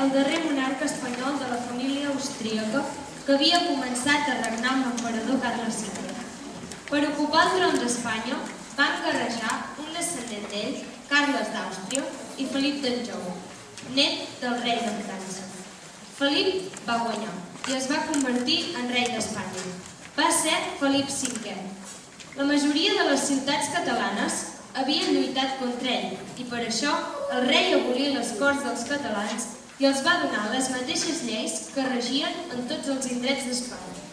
el darrer monarca espanyol de la família austríaca que havia començat a regnar amb l'emperador Carles V. Per ocupar el tron d'Espanya van guerrejar un descendent d'ell, Carles d'Àustria, i Felip d'Anjou, net del rei de França. Felip va guanyar i es va convertir en rei d'Espanya. Va ser Felip V. La majoria de les ciutats catalanes havien lluitat contra ell i per això el rei abolí les corts dels catalans i els va donar les mateixes lleis que regien en tots els indrets d'Espanya.